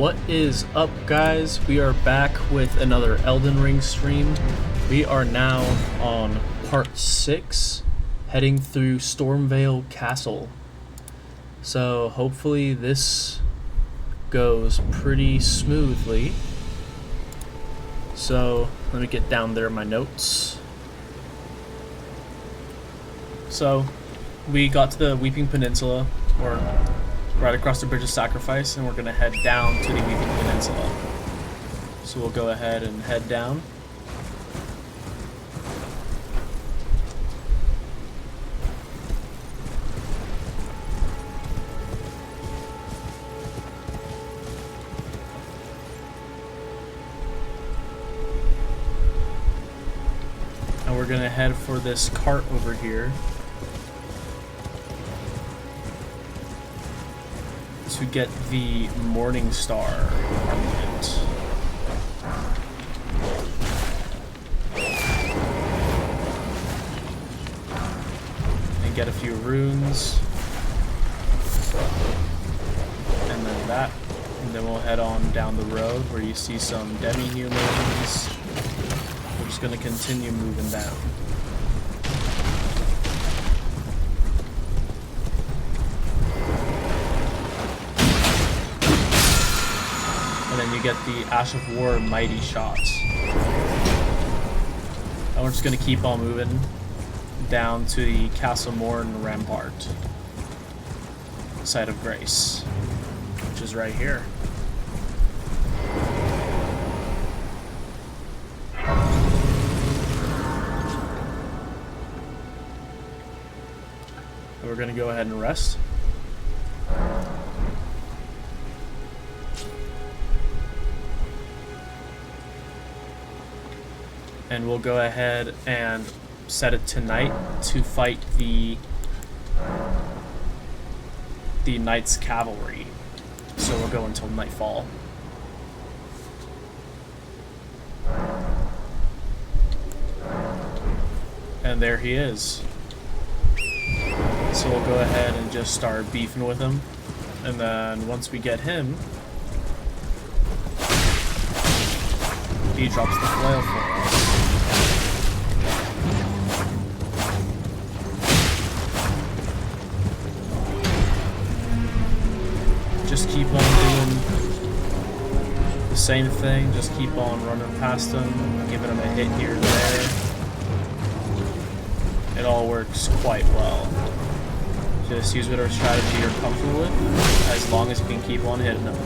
What is up, guys? We are back with another Elden Ring stream. We are now on part 6, heading through Stormvale Castle. So hopefully this goes pretty smoothly. So let me get down there in my notes. So we got to the Weeping Peninsula, or right across the Bridge of Sacrifice, and we're going to head down to the Weeping Peninsula. So we'll go ahead and head down. And we're going to head for this cart over here to get the Morning Star armament. And get a few runes. And then that. And then we'll head on down the road where you see some demi-humans. We're just going to continue moving down. And then you get the Ash of War Mighty Shot. And we're just going to keep on moving down to the Castle Morn Rampart. Site of Grace, which is right here. And we're going to go ahead and rest. And we'll go ahead and set it tonight to fight the Knight's Cavalry. So we'll go until nightfall. And there he is. So we'll go ahead and just start beefing with him. And then once we get him, he drops the flail for us. Just keep on doing the same thing, just keep on running past him, giving him a hit here and there. It all works quite well. Just use whatever strategy you're comfortable with, as long as you can keep on hitting him.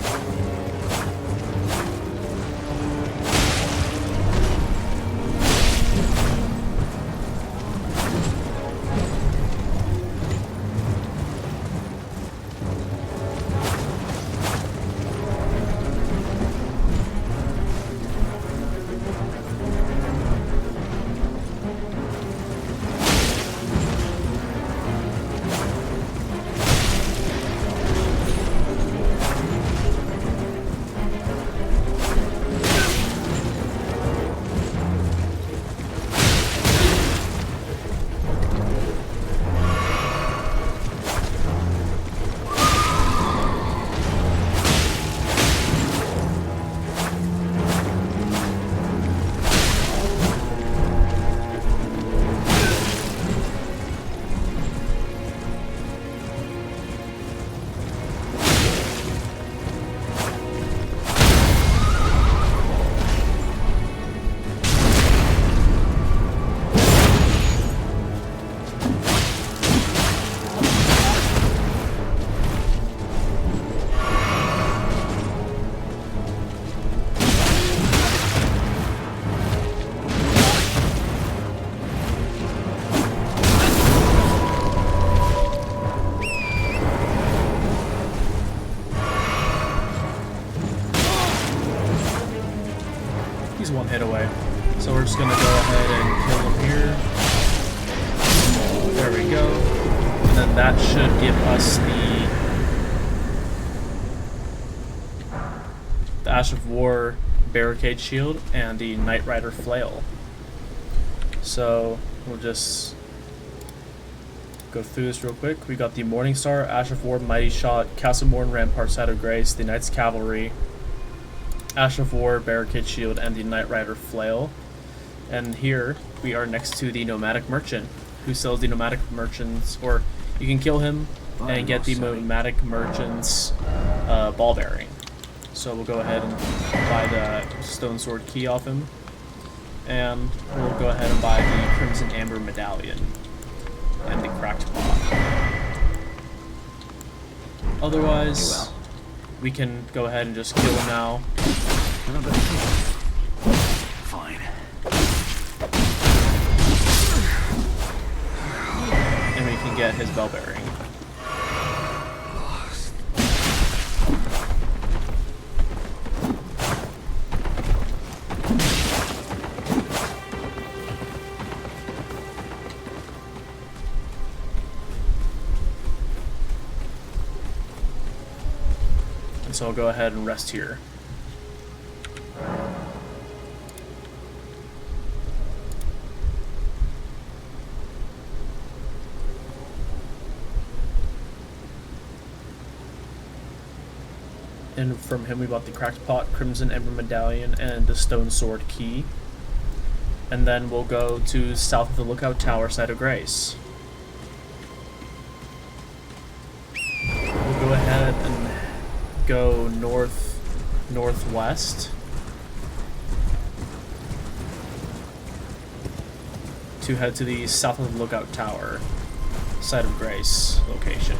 He's one hit away. So we're just going to go ahead and kill him here. There we go. And then that should give us the Ash of War Barricade Shield and the Knight Rider Flail. So we'll just go through this real quick. We got the Morning Star, Ash of War, Mighty Shot, Castle Morn Rampart, Side of Grace, the Knight's Cavalry, Ash of War, Barricade Shield, and the Knight Rider Flail. And here we are next to the Nomadic Merchant, who sells the Nomadic Merchant's, or you can kill him and get the Nomadic Merchant's ball bearing. So we'll go ahead and buy the Stone Sword key off him, and we'll go ahead and buy the Crimson Amber Medallion and the Cracked Pot. Otherwise, we can go ahead and just kill him now. Fine. And we can get his bell bearing. So I'll go ahead and rest here. And from him we bought the Cracked Pot, Crimson Ember Medallion, and the Stone Sword key. And then we'll go to south of the Lookout Tower, Site of Grace. We'll go ahead and go northwest to head to the south of the Lookout Tower, Site of Grace location.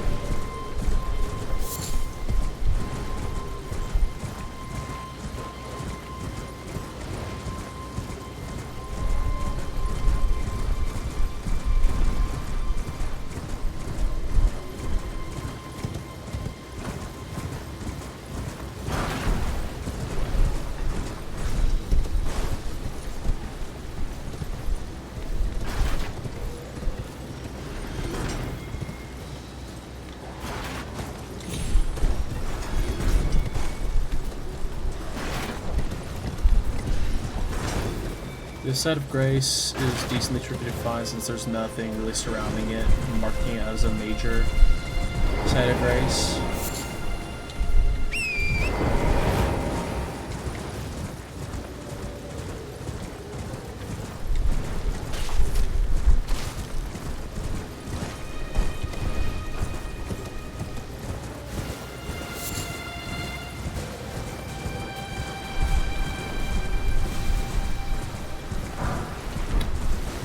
This Site of Grace is decently tricky to find since there's nothing really surrounding it, marking it as a major Site of Grace.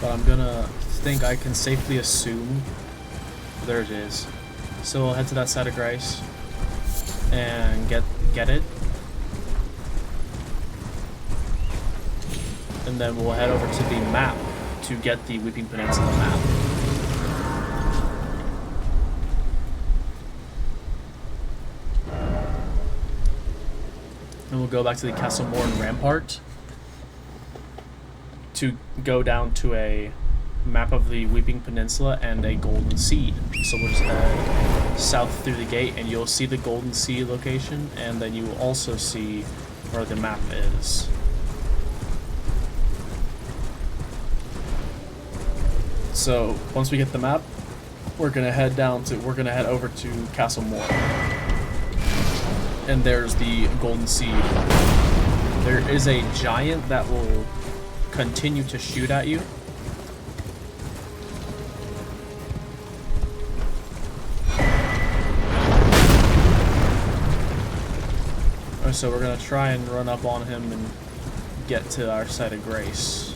But I'm gonna think I can safely assume. There it is. So we'll head to that Site of Grace and get it. And then we'll head over to the map to get the Weeping Peninsula map. And we'll go back to the Castle Morn Rampart to go down to a map of the Weeping Peninsula and a Golden Seed. So we'll just head south through the gate and you'll see the Golden Seed location, and then you will also see where the map is. So once we get the map, we're gonna head over to Castle Morn. And there's the Golden Seed. There is a giant that will continue to shoot at you. So we're gonna try and run up on him and get to our Site of Grace.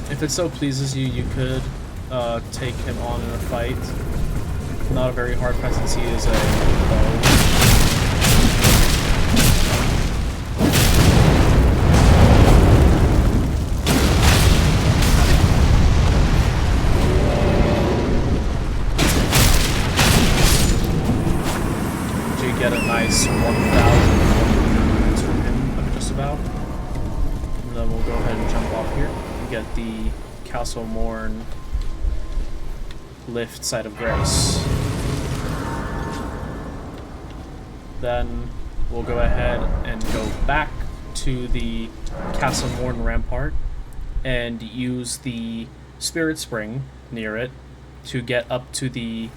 If it so pleases you, you could take him on in a fight. Not a very hard fight since he is a bow. You get a nice 1,000 points from him, just about. And then we'll go ahead and jump off here and get the Castle Morn lift Site of Grace. Then we'll go ahead and go back to the Castle Morn Rampart and use the Spirit Spring near it to get up to the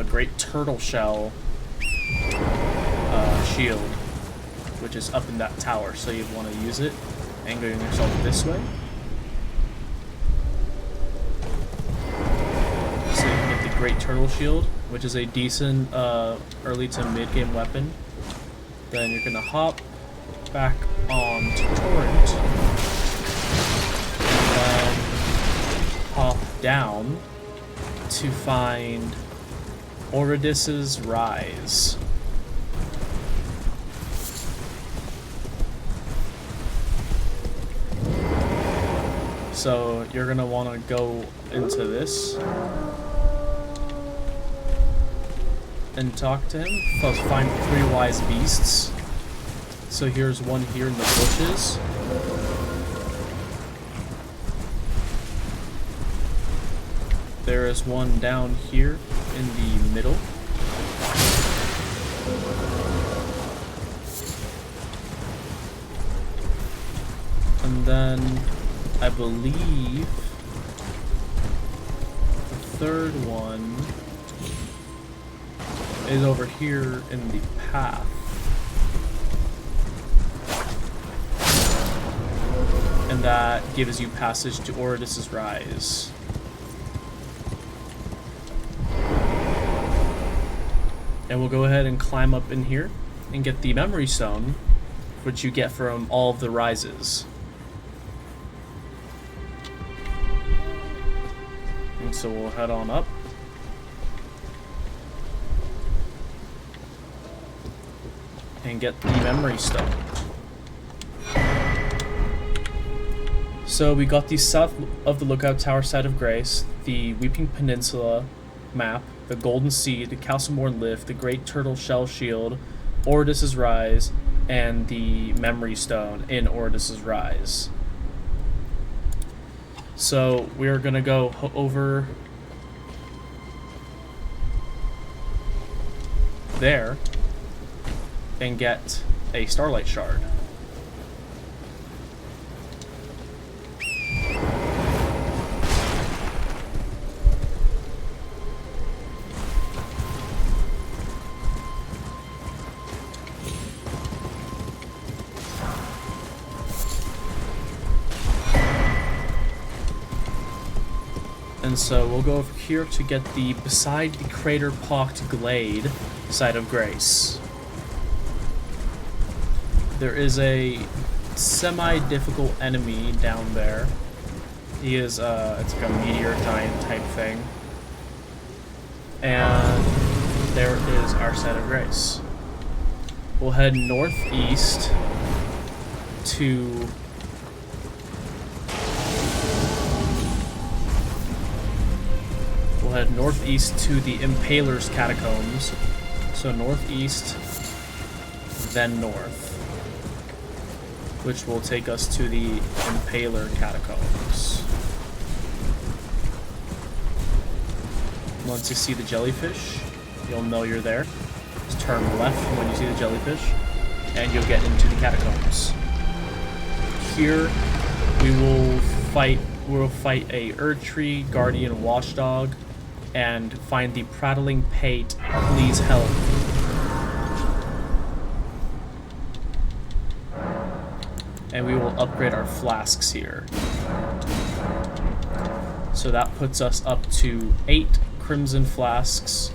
Great Turtle Shell shield, which is up in that tower. So you want to use it, angling yourself this way. So you can get the Great Turtle Shield, which is a decent early to mid-game weapon. Then you're gonna hop back on to Torrent, and then hop down to find Oridis's Rise. So you're gonna want to go into this and talk to him. First, find 3 wise beasts. So here's one here in the bushes. There is one down here in the middle. And then I believe the third one is over here in the path. And that gives you passage to Oridis's Rise. And we'll go ahead and climb up in here and get the memory stone, which you get from all of the rises. And so we'll head on up. And get the memory stone. So we got the south of the Lookout Tower side of Grace, the Weeping Peninsula map, the Golden Sea, the Castlemorn Lift, the Great Turtle Shell Shield, Oridis's Rise, and the Memory Stone in Oridis's Rise. So we're gonna go over there and get a Starlight Shard. And so we'll go over here to get the beside the crater-pocked glade side of Grace. There is a semi-difficult enemy down there. He is it's like a meteor giant type thing. And there is our side of Grace. We'll head northeast to the Impaler's Catacombs. So northeast, then north, which will take us to the Impaler Catacombs. Once you see the jellyfish, you'll know you're there. Just turn left when you see the jellyfish, and you'll get into the catacombs. Here, we'll fight a Erdtree Guardian Watchdog, and find the prattling pate, please help. And we will upgrade our flasks here. So that puts us up to 8 crimson flasks.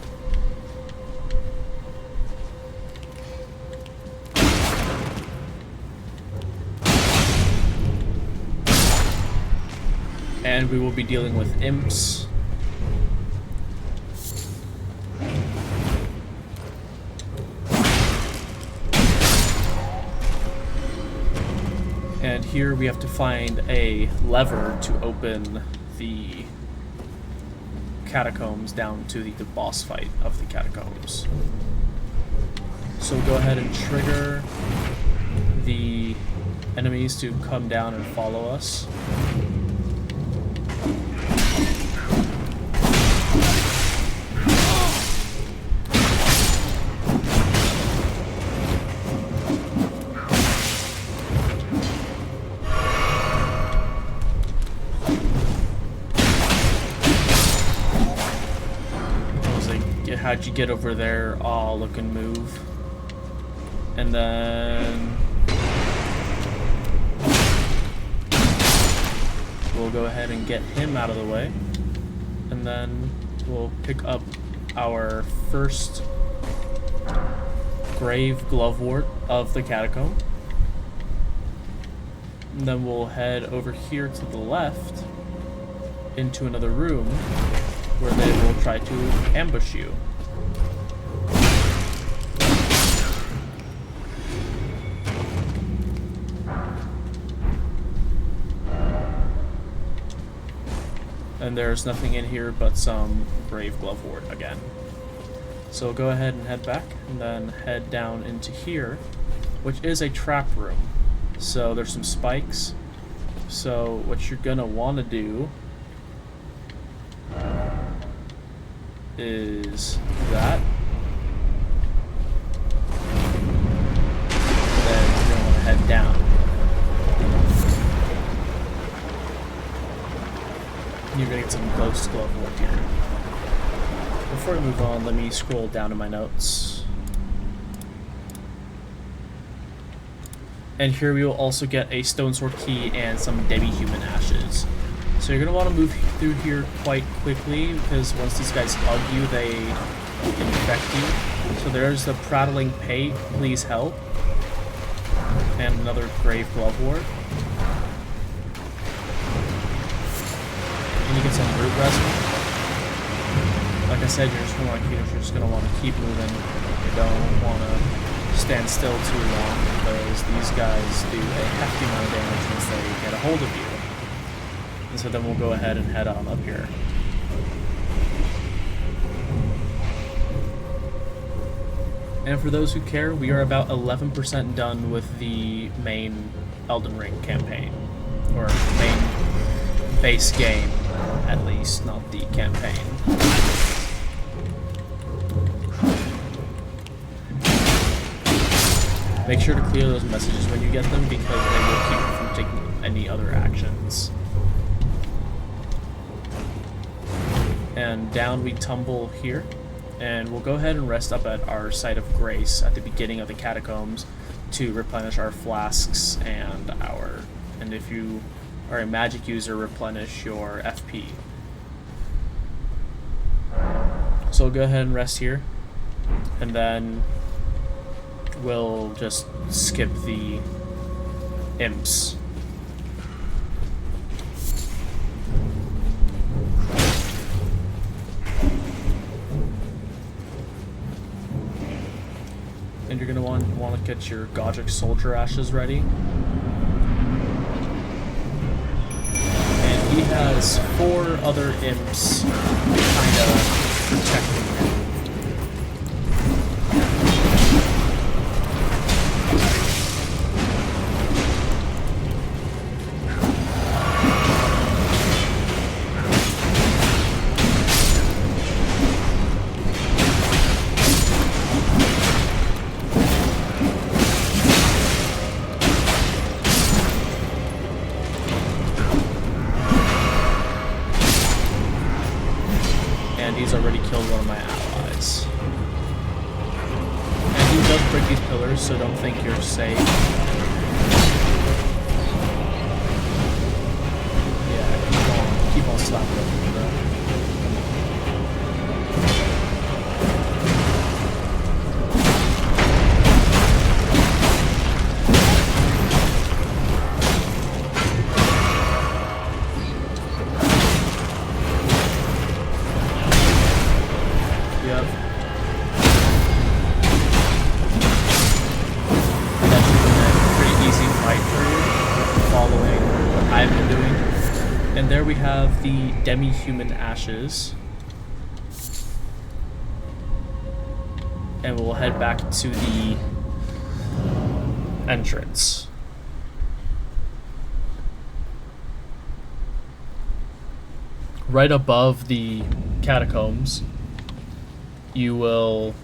And we will be dealing with imps. And here we have to find a lever to open the catacombs down to the boss fight of the catacombs. So we'll go ahead and trigger the enemies to come down and follow us. how'd you get over there? Aw, look and move. And then we'll go ahead and get him out of the way. And then we'll pick up our first grave glovewort of the catacomb. And then we'll head over here to the left into another room where they will try to ambush you. And there's nothing in here but some grave glovewort again. So go ahead and head back, and then head down into here, which is a trap room. So there's some spikes. So what you're gonna want to do is that. And then you're gonna want to head down. You're gonna get some ghost glovewort here. Before we move on, let me scroll down in my notes. And here we will also get a stone sword key and some demi-human ashes. So you're gonna want to move through here quite quickly, because once these guys hug you, they infect you. So there's the prattling pate, please help. And another grave glovewort. And you get some root resin. Like I said, you're just gonna want to keep moving. You don't want to stand still too long, because these guys do a hefty amount of damage once they get a hold of you. And so then we'll go ahead and head on up here. And for those who care, we are about 11% done with the main Elden Ring campaign, or main base game, at least, not the campaign. Make sure to clear those messages when you get them, because they will keep you from taking any other actions. And down we tumble here, and we'll go ahead and rest up at our site of grace at the beginning of the catacombs to replenish our flasks and if you are a magic user, replenish your FP. So we'll go ahead and rest here, and then we'll just skip the imps. And you're gonna want to get your Godric Soldier ashes ready. And he has 4 other imps kinda protecting him. He's already killed one of my allies. And he does break these pillars, so don't think you're safe. Yeah, keep on slapping them, bro. And there we have the demi-human ashes. And we'll head back to the entrance. Right above the catacombs, you will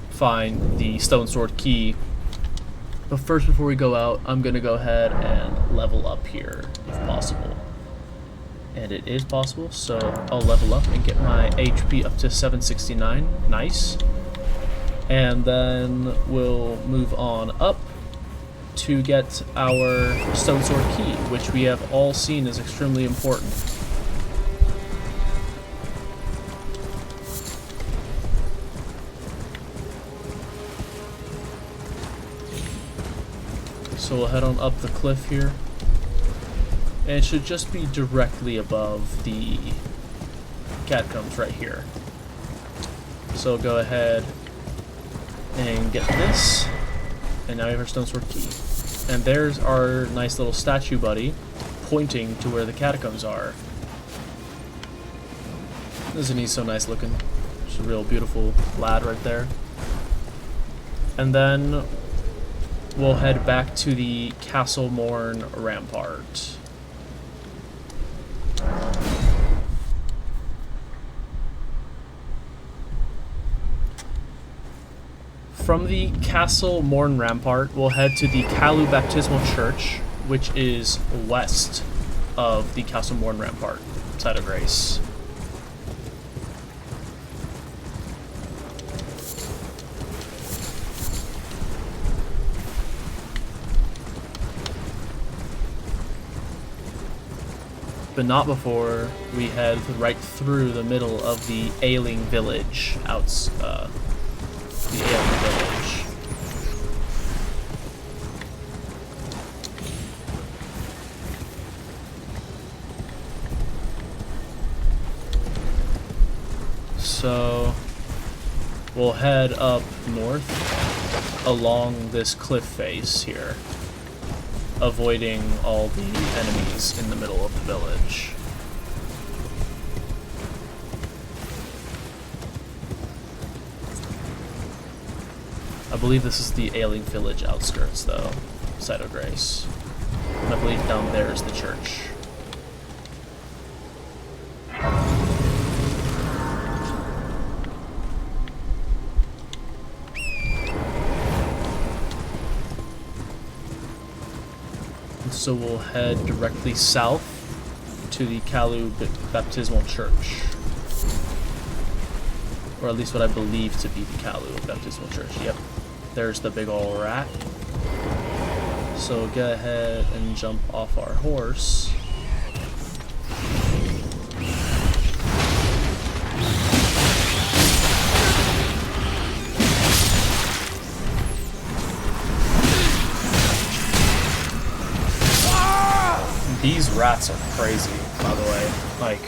find the stone sword key. But first, before we go out, I'm gonna go ahead and level up here, if possible. And it is possible, so I'll level up and get my HP up to 769. Nice. And then we'll move on up to get our Stone Sword Key, which we have all seen is extremely important. So we'll head on up the cliff here. And it should just be directly above the catacombs right here. So go ahead and get this. And now we have our Stone Sword Key. And there's our nice little statue buddy pointing to where the catacombs are. Isn't he so nice looking? Just a real beautiful lad right there. And then we'll head back to the Castle Morn Rampart. From the Castle Morn Rampart, we'll head to the Kalu Baptismal Church, which is west of the Castle Morn Rampart, side of Grace. But not before we head right through the middle of the Ailing Village, the Ailing Village. So we'll head up north along this cliff face here, avoiding all the enemies in the middle of the village. I believe this is the Ailing Village outskirts, though, side of Grace. And I believe down there is the church. And so we'll head directly south to the Kalu Baptismal Church. Or at least what I believe to be the Kalu Baptismal Church. Yep. There's the big ol' rat. So go ahead and jump off our horse. These rats are crazy, by the way. Like,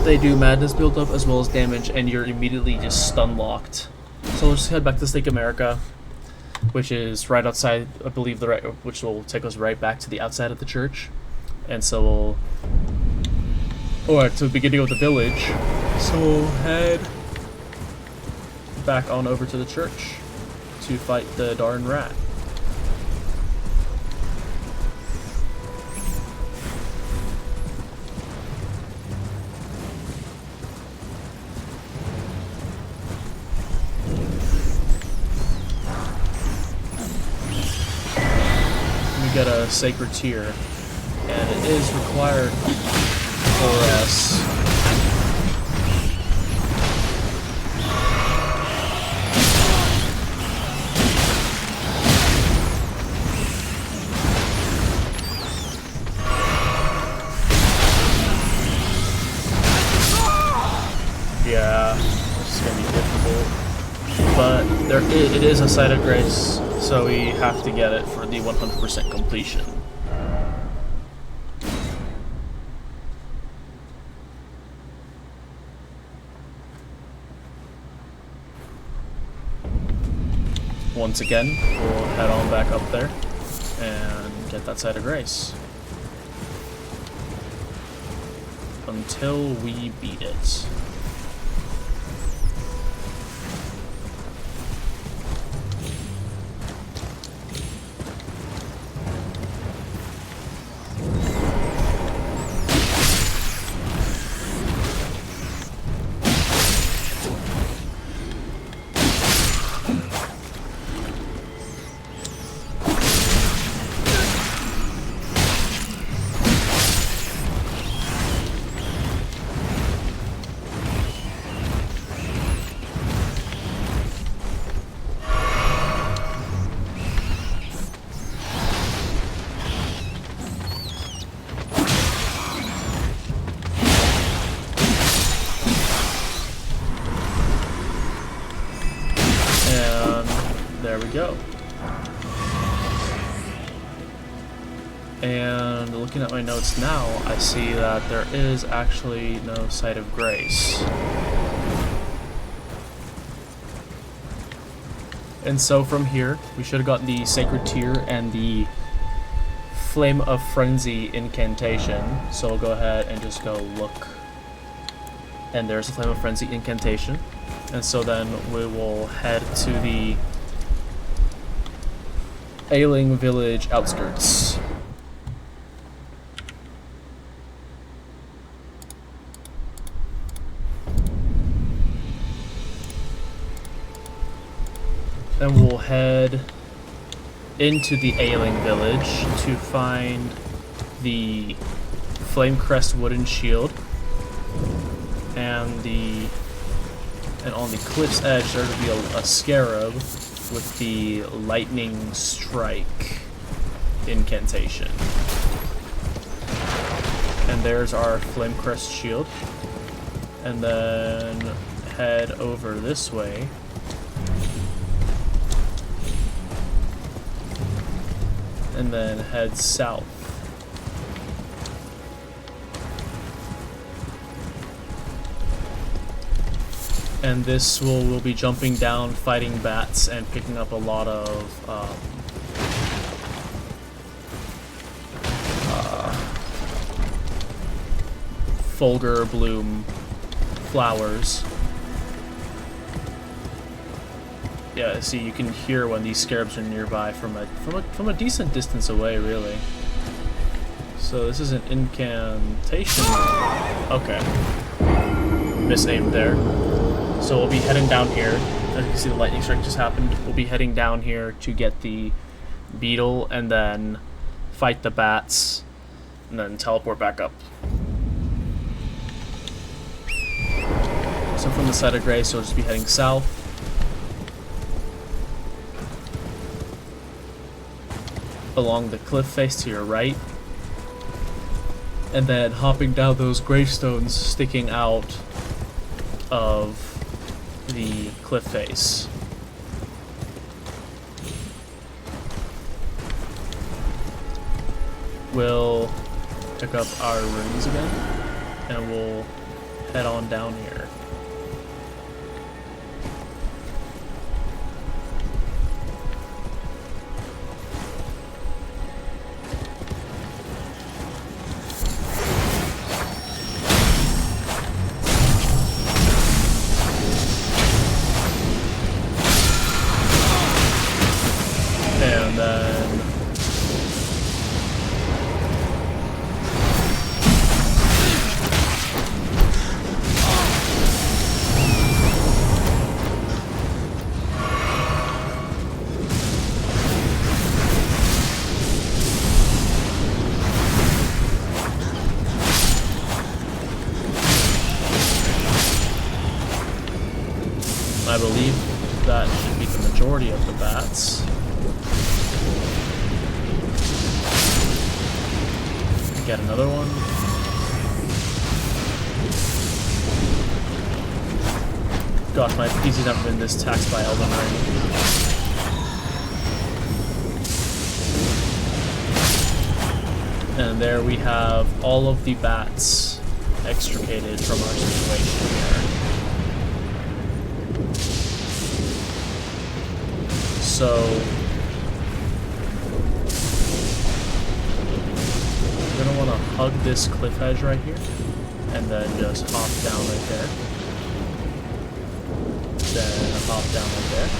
they do madness build up as well as damage, and you're immediately just stun locked. So we'll just head back to Stake America, which is right outside, I believe, which will take us right back to the outside of the church. And so to the beginning of the village. So we'll head back on over to the church to fight the darn rat. Get a sacred tier, and it is required for us. Yeah, it's gonna be difficult, but it is a site of grace. So we have to get it for the 100% completion. Once again, we'll head on back up there and get that site of grace. Until we beat it. There we go. And looking at my notes now, I see that there is actually no site of grace. And so from here, we should have gotten the Sacred Tear and the Flame of Frenzy incantation. So we'll go ahead and just go look. And there's a Flame of Frenzy incantation. And so then we will head to the Ailing Village outskirts. And we'll head into the Ailing Village to find the Flamecrest wooden shield, and on the cliff's edge there's going to be a scarab with the lightning strike incantation. And there's our Flamecrest shield. And then head over this way. And then head south. And this we'll be jumping down, fighting bats, and picking up a lot of Fulgur Bloom flowers. Yeah, see, you can hear when these scarabs are nearby from a decent distance away, really. So this is an incantation. Okay, misaimed there. So we'll be heading down here. As you can see, the lightning strike just happened. We'll be heading down here to get the beetle, and then fight the bats, and then teleport back up. So from the side of Grace, we'll just be heading south. Along the cliff face to your right, and then hopping down those gravestones sticking out of the cliff face. We'll pick up our runes again, and we'll head on down here. I believe that should be the majority of the bats. Get another one. Gosh, my PC's never been this taxed by Elden Ring. And there we have all of the bats extricated from our situation here. So we're gonna want to hug this cliff edge right here, and then just hop down right there. Then hop down right there,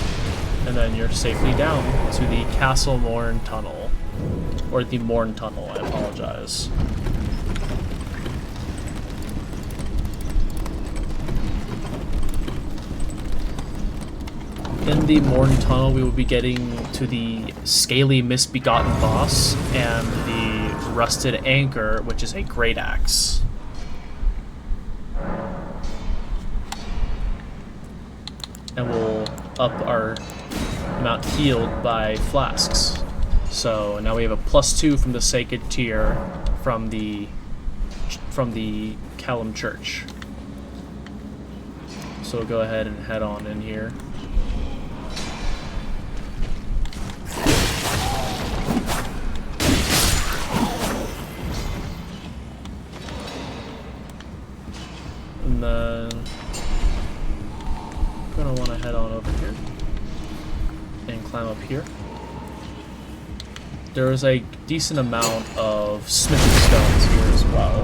and then you're safely down to the Castle Morn Tunnel, or the Morn Tunnel. I apologize. In the Morn Tunnel, we will be getting to the Scaly Misbegotten boss and the Rusted Anchor, which is a great axe. And we'll up our amount healed by flasks. So now we have a +2 from the Sacred Tear from the Callum Church. So we'll go ahead and head on in here. And then I'm gonna want to head on over here and climb up here. There is a decent amount of smithing stones here as well.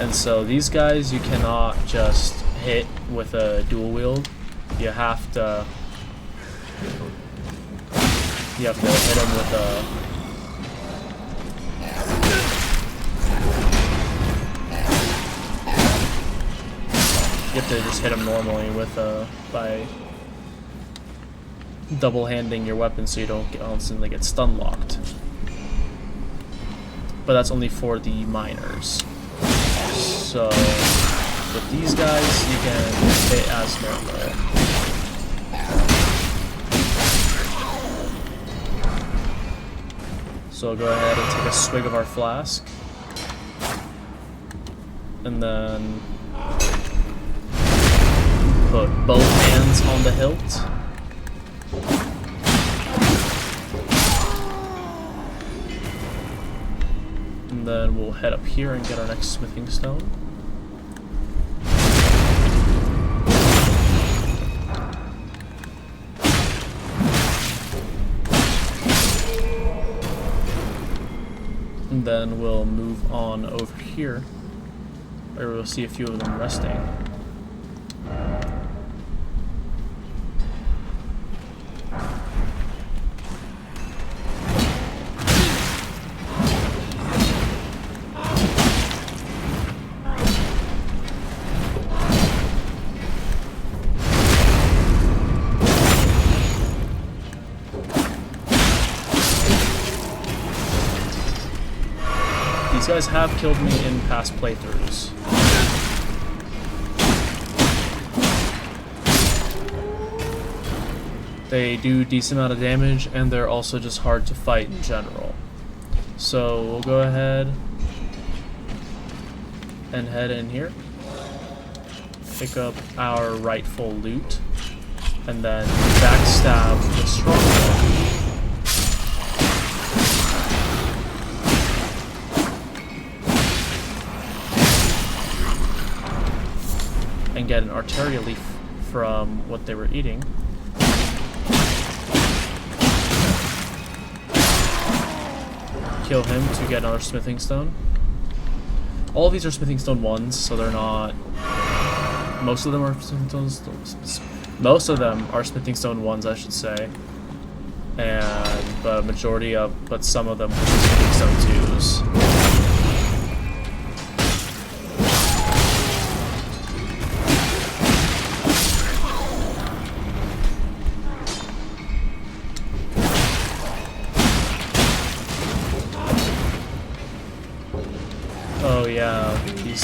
And so these guys you cannot just hit with a dual wield. You have to hit them with a you have to just hit them normally with by double handing your weapon so you don't instantly get stun locked. But that's only for the miners. So with these guys you can hit as normal. So I'll go ahead and take a swig of our flask. And then put both hands on the hilt. And then we'll head up here and get our next smithing stone. And then we'll move on over here, where we'll see a few of them resting. These guys have killed me in past playthroughs. They do a decent amount of damage, and they're also just hard to fight in general. So we'll go ahead and head in here, pick up our rightful loot, and then backstab the stronghold. And get an arterial leaf from what they were eating. Kill him to get another smithing stone. All of these are smithing stone 1s, so they're not... Most of them are smithing stones. Most of them are smithing stone 1s, I should say. But some of them are smithing stone 2s. Oh yeah, these.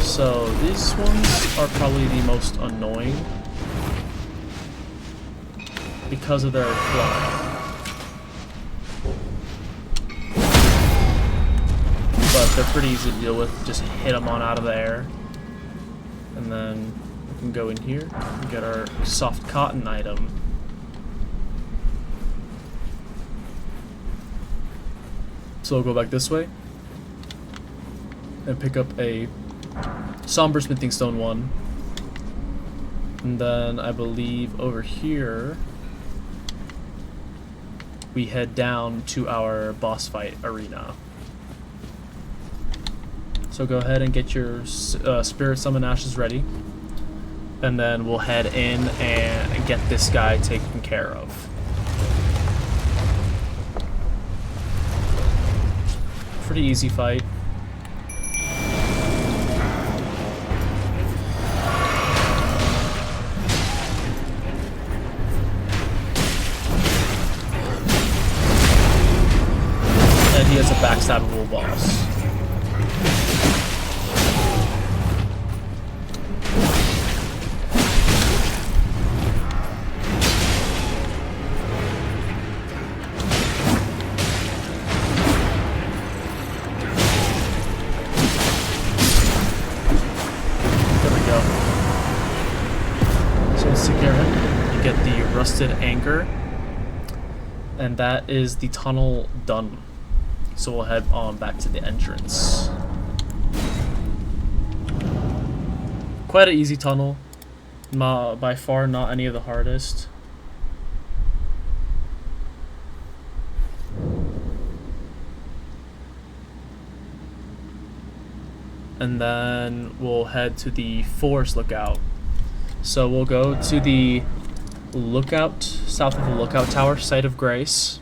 So these ones are probably the most annoying because of their flying. But they're pretty easy to deal with. Just hit them on out of the air, and then we can go in here and get our soft cotton item. So we'll go back this way and pick up a somber smithing stone 1. And then I believe over here we head down to our boss fight arena. So go ahead and get your spirit summon ashes ready. And then we'll head in and get this guy taken care of. Pretty easy fight. And he has a backstabbable boss. twisted anchor, and that is the tunnel done. So we'll head on back to the entrance. Quite an easy tunnel, by far not any of the hardest. And then we'll head to the forest lookout. So we'll go to the lookout, south of the lookout tower, site of grace,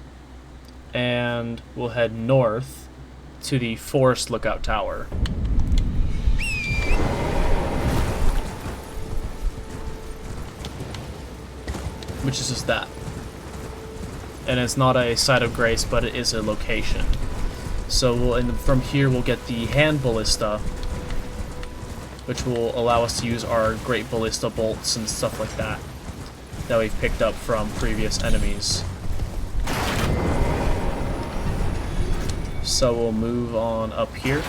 and we'll head north to the forest lookout tower. Which is just that. And it's not a site of grace, but it is a location. So from here we'll get the hand ballista, which will allow us to use our great ballista bolts and stuff like that we've picked up from previous enemies. So we'll move on up here.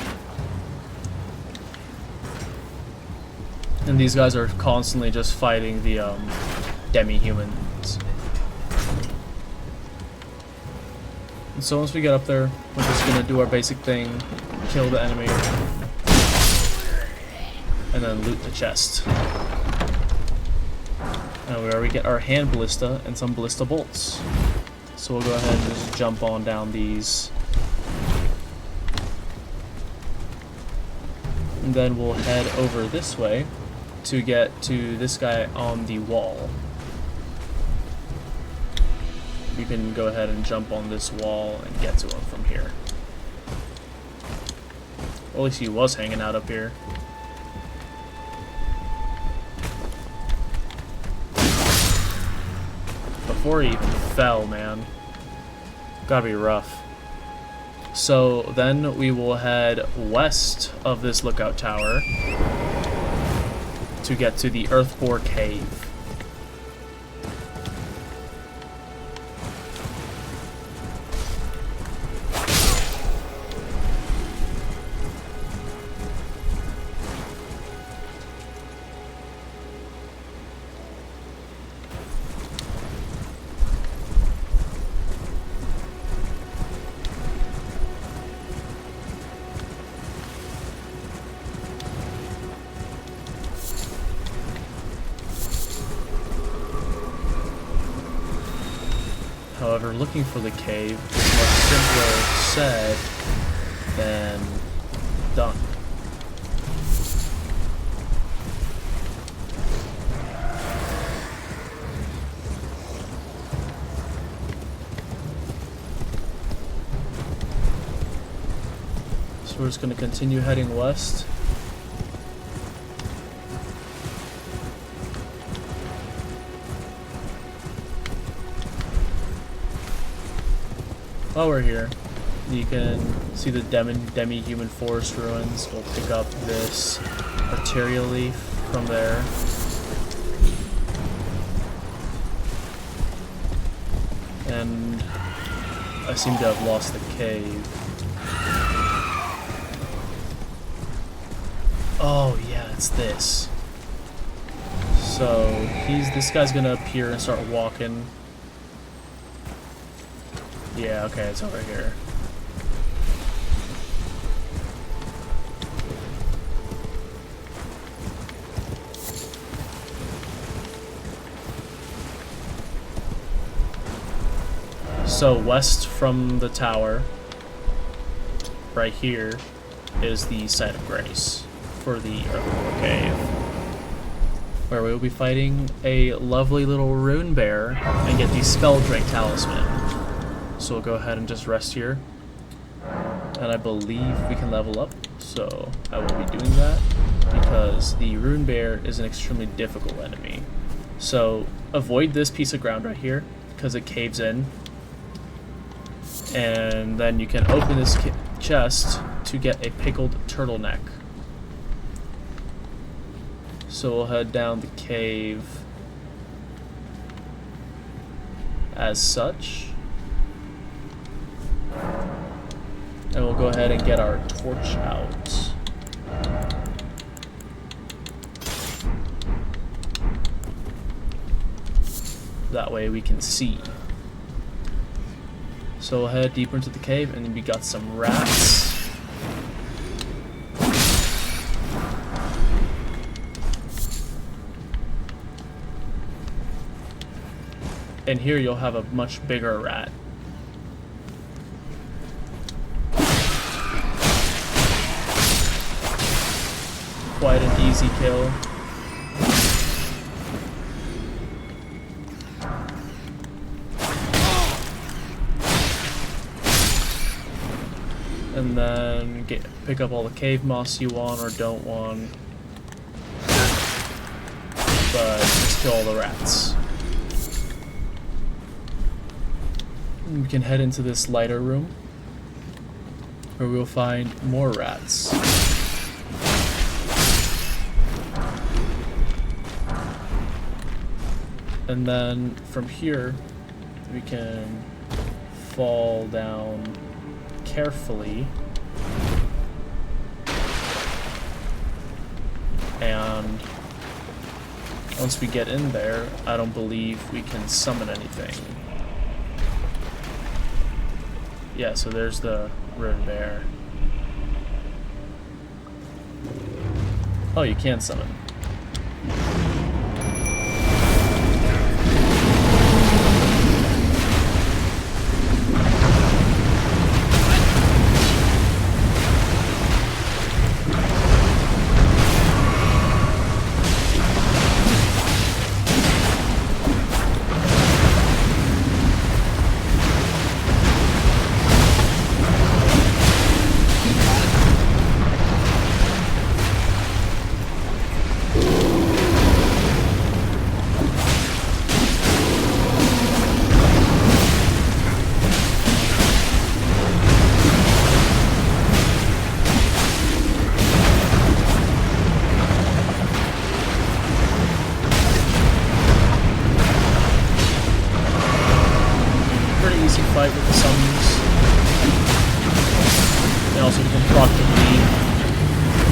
And these guys are constantly just fighting the demi-humans. And so once we get up there, we're just gonna do our basic thing, kill the enemy, and then loot the chest. And we already get our hand ballista and some ballista bolts. So we'll go ahead and just jump on down these. And then we'll head over this way to get to this guy on the wall. We can go ahead and jump on this wall and get to him from here. Or at least he was hanging out up here. Before he even fell, man. Gotta be rough. So then we will head west of this lookout tower to get to the Earthbore Cave. However, looking for the cave is much simpler said than done. So we're just going to continue heading west. While we're here, you can see the demi-human forest ruins. We'll pick up this arterial leaf from there. And I seem to have lost the cave. Oh yeah, it's this. So this guy's gonna appear and start walking. Yeah, okay, it's over here. So west from the tower, right here, is the site of grace for the Earthbore Cave, where we will be fighting a lovely little rune bear and get the Spell Drink Talisman. So we'll go ahead and just rest here. And I believe we can level up, so I will be doing that because the rune bear is an extremely difficult enemy. So avoid this piece of ground right here because it caves in. And then you can open this chest to get a pickled turtleneck. So we'll head down the cave as such. And we'll go ahead and get our torch out. That way we can see. So we'll head deeper into the cave, and then we got some rats. And here you'll have a much bigger rat. Quite an easy kill. And then pick up all the cave moss you want or don't want. But just kill all the rats. We can head into this lighter room where we'll find more rats. And then from here we can fall down carefully, and once we get in there, I don't believe we can summon anything. Yeah, so there's the river bear. Oh, you can summon. Fight with the summons, and also you can proc the lead.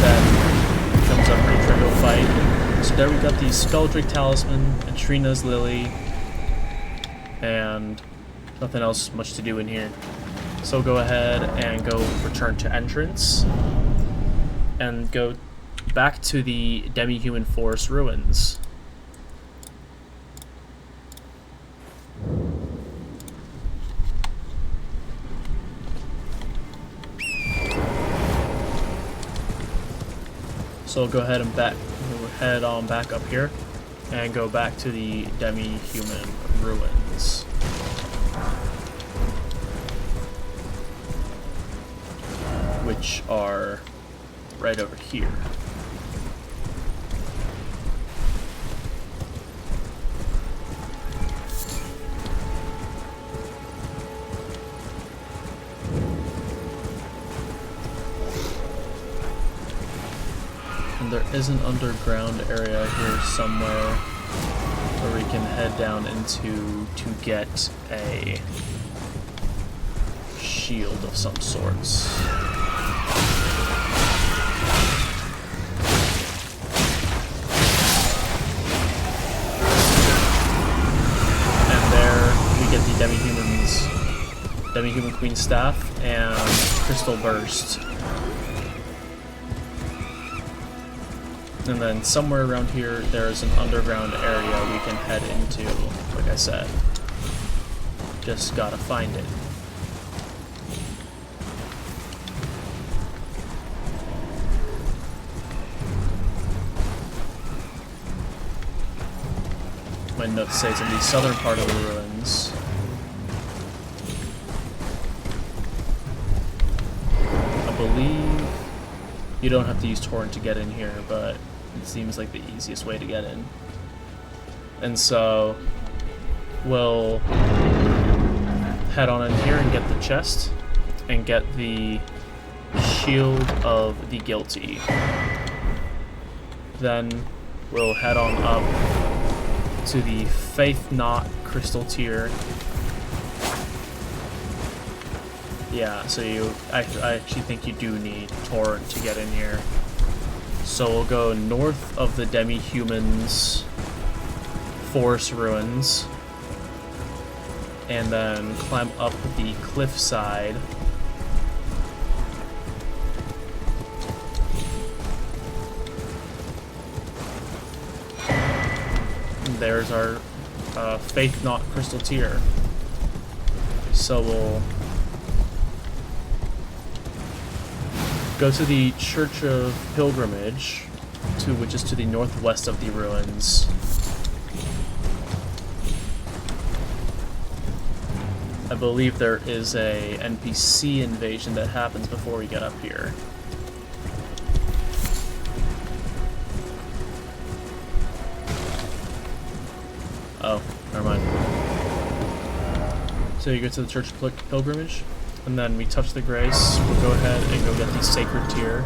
That becomes a pretty trivial fight. So there we got the Skuldrick Talisman and Trina's Lily, and nothing else much to do in here. So go ahead and go return to entrance, and go back to the Demi-Human Forest ruins. So we'll go ahead and we'll head on back up here and go back to the Demi-Human ruins. Which are right over here. And there is an underground area here somewhere where we can head down into to get a shield of some sorts. And there we get the Demi-Human Queen Staff and Crystal Burst. And then somewhere around here, there's an underground area we can head into, like I said. Just gotta find it. My notes say it's in the southern part of the ruins. I believe you don't have to use Torrent to get in here, but it seems like the easiest way to get in. And so we'll head on in here and get the chest and get the Shield of the Guilty. Then we'll head on up to the Faith Knot Crystal Tier. Yeah, so I actually think you do need Torrent to get in here. So we'll go north of the Demi-Humans Forest Ruins, and then climb up the cliffside. And there's our Faith Not Crystal Tier. So we'll go to the Church of Pilgrimage, which is to the northwest of the ruins. I believe there is a NPC invasion that happens before we get up here. Oh, never mind. So you go to the Church of Pilgrimage, and then we touch the grace. We'll go ahead and go get the Sacred Tier.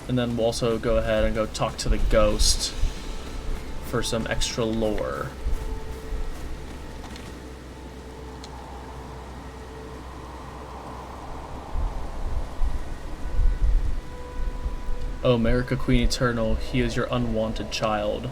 And then we'll also go ahead and go talk to the ghost for some extra lore. Oh, America Queen Eternal, he is your unwanted child.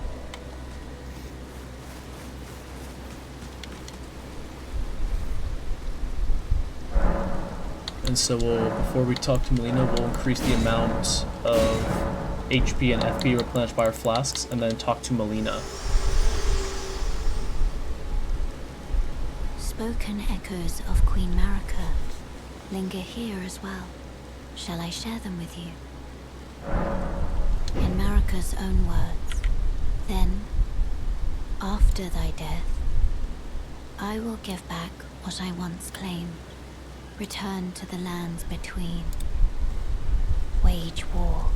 And so before we talk to Melina, we'll increase the amount of HP and FP replenished by our flasks, and then talk to Melina. Spoken echoes of Queen Marika linger here as well. Shall I share them with you? In Marika's own words, then, after thy death, I will give back what I once claimed, return to the lands between, wage war,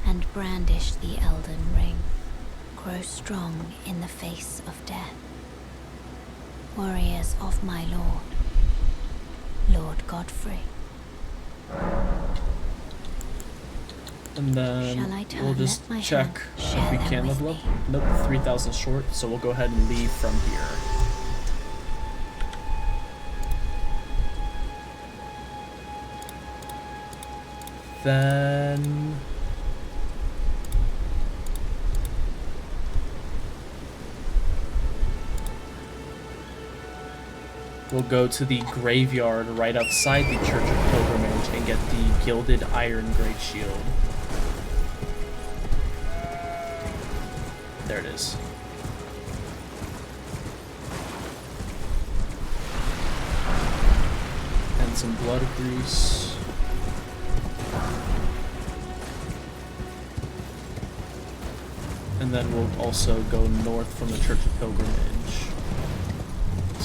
and brandish the Elden ring, grow strong in the face of death. Warriors of my lord, Lord Godfrey. And then we'll just check if we can level up. Nope, 3,000 short, so we'll go ahead and leave from here. Then we'll go to the graveyard right outside the Church of Pilgrimage and get the Gilded Iron Great Shield. There it is. And some blood grease. And then we'll also go north from the Church of Pilgrimage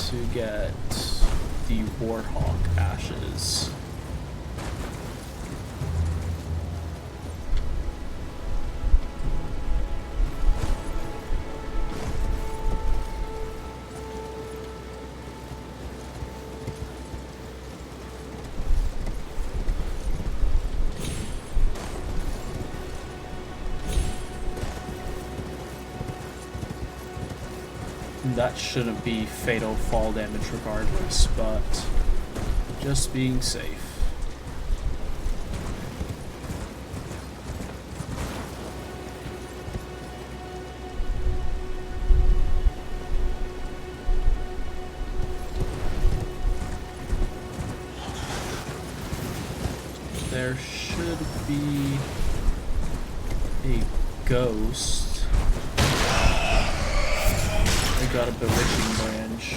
to get the Warhawk ashes. That shouldn't be fatal fall damage regardless, but just being safe. There should be a ghost. We got a bewitching branch.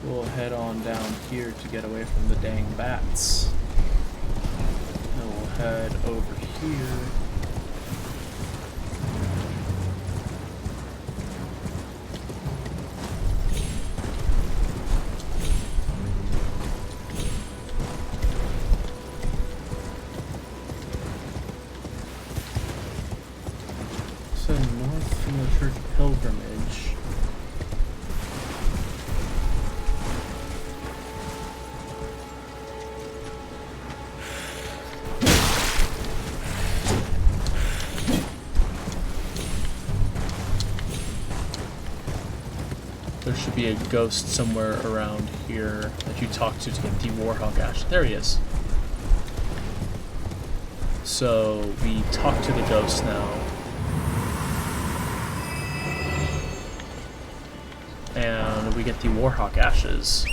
We'll head on down here to get away from the dang bats. And we'll head over here. So north from the Church Pilgrimage. There should be a ghost somewhere around here that you talk to get the Warhawk Ash. There he is. So we talk to the ghost now. and we get the Warhawk Ashes.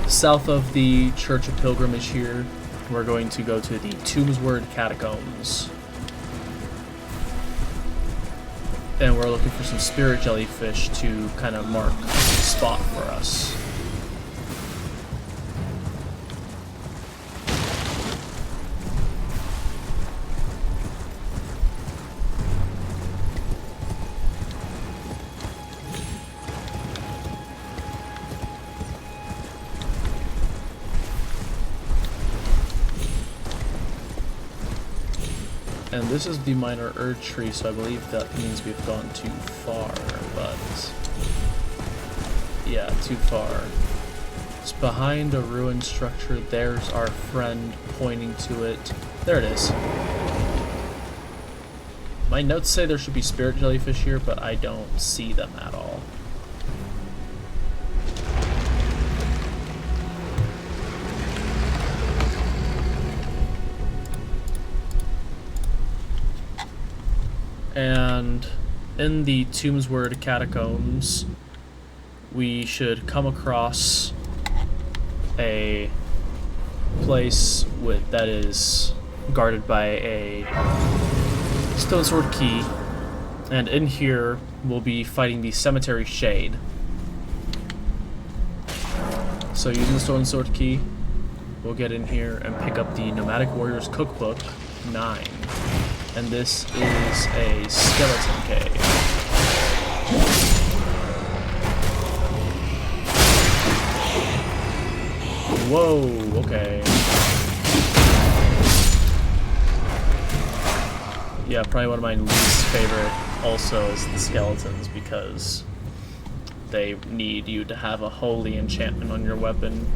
South of the Church of Pilgrimage here, we're going to go to the Tombsword Catacombs. And we're looking for some spirit jellyfish to kind of mark the spot for us. And this is the minor Erd tree, so I believe that means we've gone too far, but yeah, too far. It's behind a ruined structure. There's our friend pointing to it. There it is. My notes say there should be spirit jellyfish here, but I don't see them at all. And in the Tombsword Catacombs, we should come across a place that is guarded by a stone sword key, and in here we'll be fighting the Cemetery Shade. So using the stone sword key, we'll get in here and pick up the Nomadic Warriors Cookbook 9. And this is a skeleton cave. Whoa, okay. Yeah, probably one of my least favorite also is the skeletons, because they need you to have a holy enchantment on your weapon.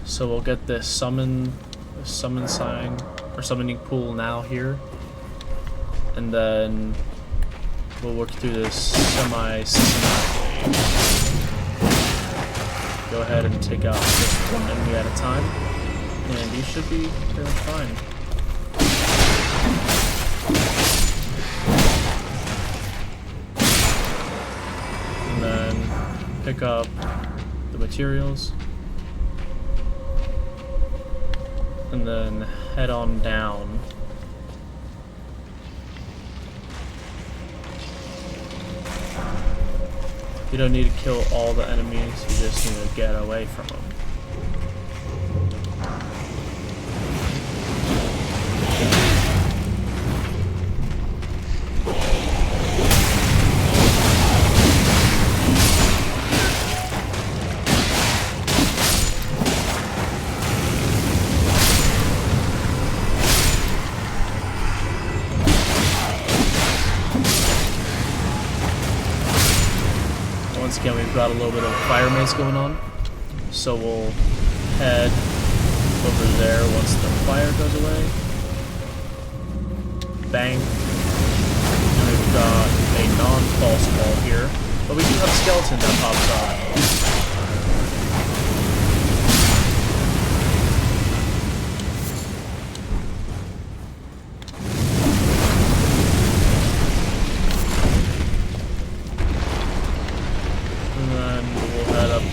So we'll get this summon sign, or summoning pool now here, and then we'll work through this semi-systematically. Go ahead and take out just one enemy at a time, and you should be pretty much fine. And then pick up the materials. And then head on down. You don't need to kill all the enemies, you just need to get away from them. Once again, we've got a little bit of fire mace going on, so we'll head over there once the fire goes away. Bang. And we've got a non-false wall here, but we do have a skeleton that pops up.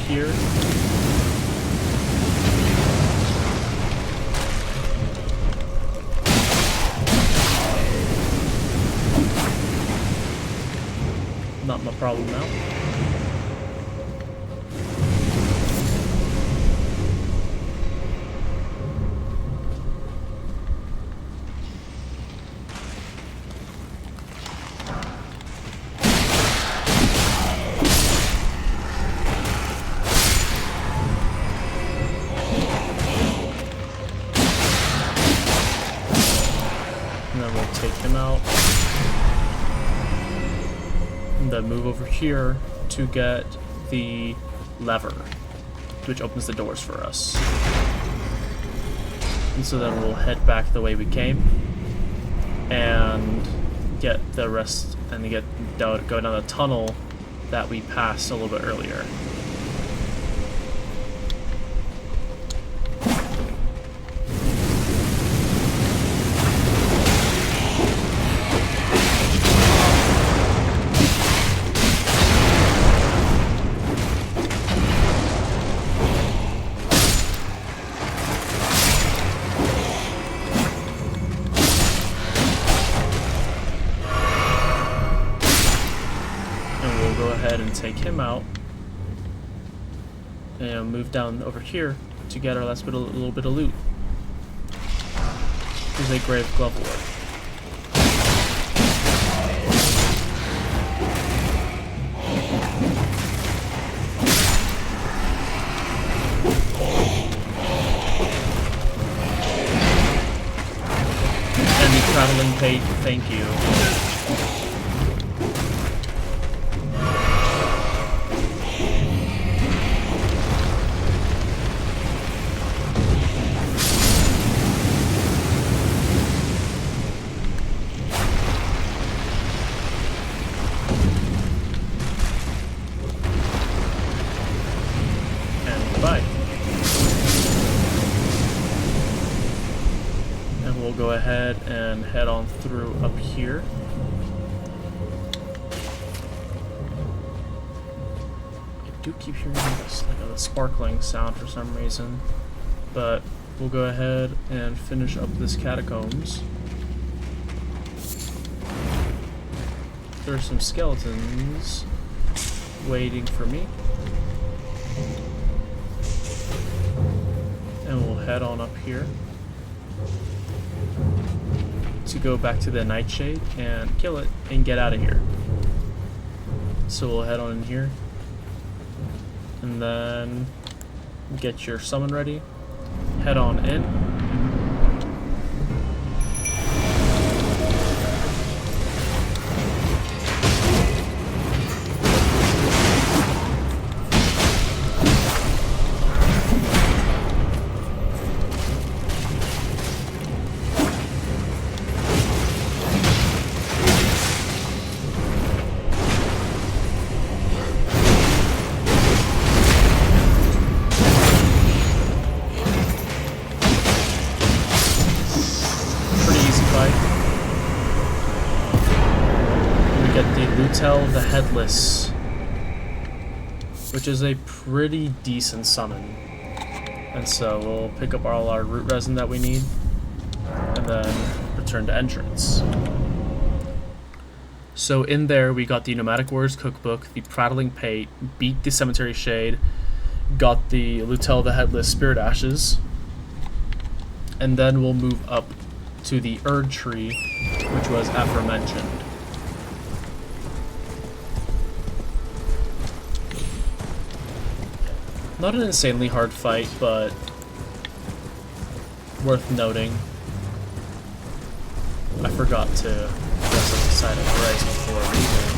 Here. Not my problem now. Take him out, and then move over here to get the lever, which opens the doors for us. And so then we'll head back the way we came and get the rest, and go down the tunnel that we passed a little bit earlier. ahead and take him out and move down over here to get our last little bit of loot. Here's a grave glove ward. And the traveling page, thank you. Go ahead and head on through up here. I do keep hearing this, like a sparkling sound for some reason, but we'll go ahead and finish up this catacombs. There are some skeletons waiting for me, and we'll head on up here to go back to the Nightshade and kill it and get out of here. So we'll head on in here and then get your summon ready, head on in. The Headless, which is a pretty decent summon, and so we'll pick up all our root resin that we need and then return to entrance. So in there we got the Nomadic Warriors Cookbook, the Prattling Pate, beat the Cemetery Shade, got the Lutel the Headless Spirit Ashes, and then we'll move up to the Erd Tree, which was aforementioned. Not an insanely hard fight, but worth noting. I forgot to press up the side of Horizon for a reason.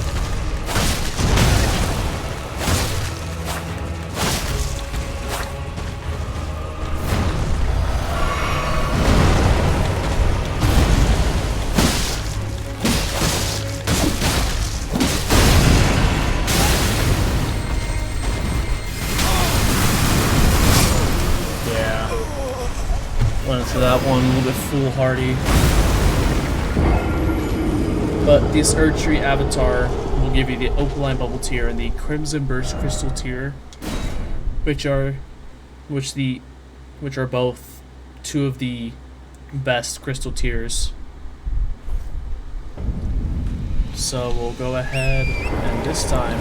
Went into that one a little bit foolhardy. But this Erd Tree Avatar will give you the Opaline Bubble tier and the Crimson Burst Crystal tier, which are both two of the best crystal tiers. So we'll go ahead and this time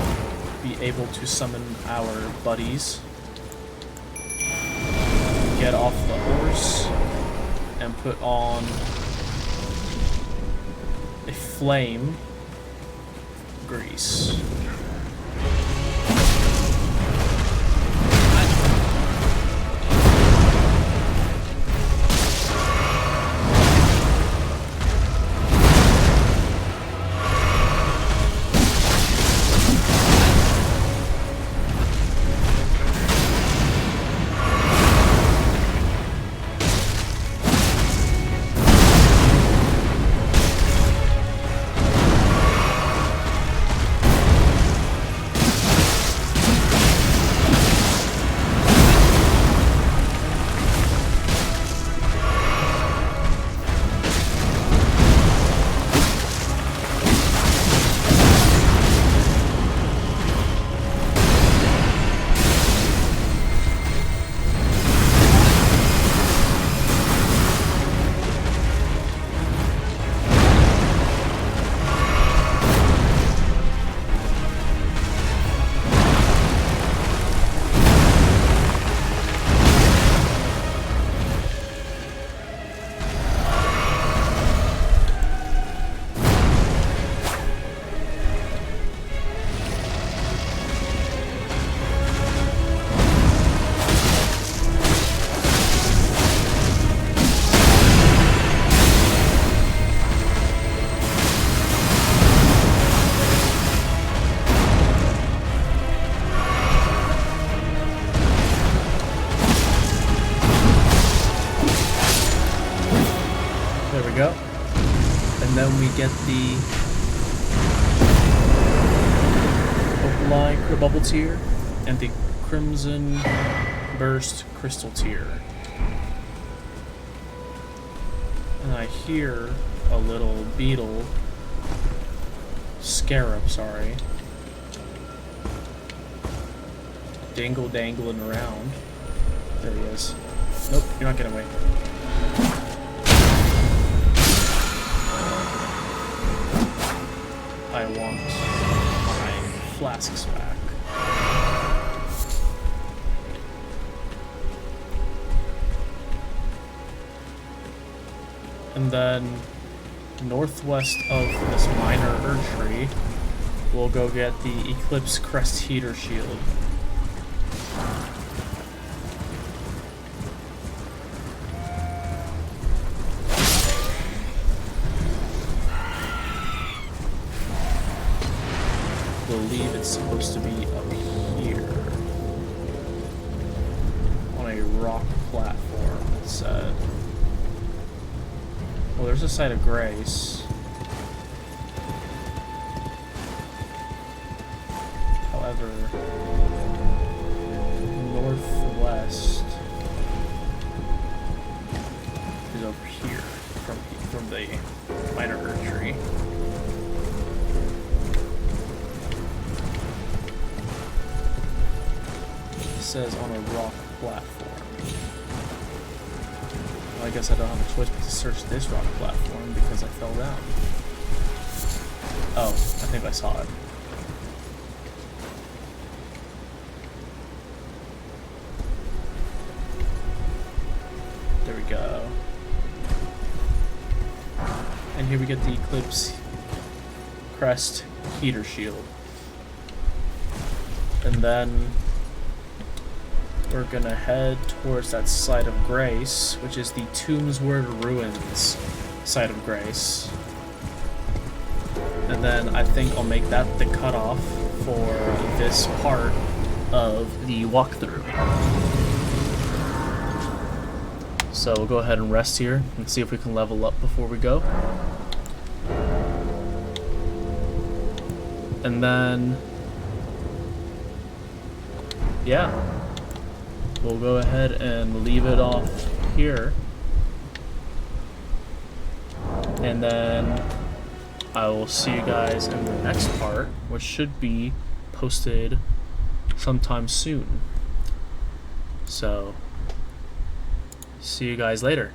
be able to summon our buddies. Get off the horse and put on a flame grease. go. And then we get the Opaline Bubble tier and the Crimson Burst Crystal tier. And I hear a little beetle, scarab, sorry, dangling around. There he is. Nope, you're not getting away. I want my flasks back. And then northwest of this minor Erdtree, we'll go get the Eclipse Crest Heater Shield. I believe it's supposed to be up here on a rock platform, it said. Well, there's a site of grace. However, northwest is up here from the minor Erdtree. It says on a rock platform. Well, I guess I don't have a choice but to search this rock platform because I fell down. Oh, I think I saw it. There we go. And here we get the Eclipse Crest Heater Shield. And then we're gonna head towards that site of grace, which is the Tombsward Ruins site of grace. And then I think I'll make that the cutoff for this part of the walkthrough. So we'll go ahead and rest here and see if we can level up before we go. And then, yeah, we'll go ahead and leave it off here. And then I will see you guys in the next part, which should be posted sometime soon. So, see you guys later.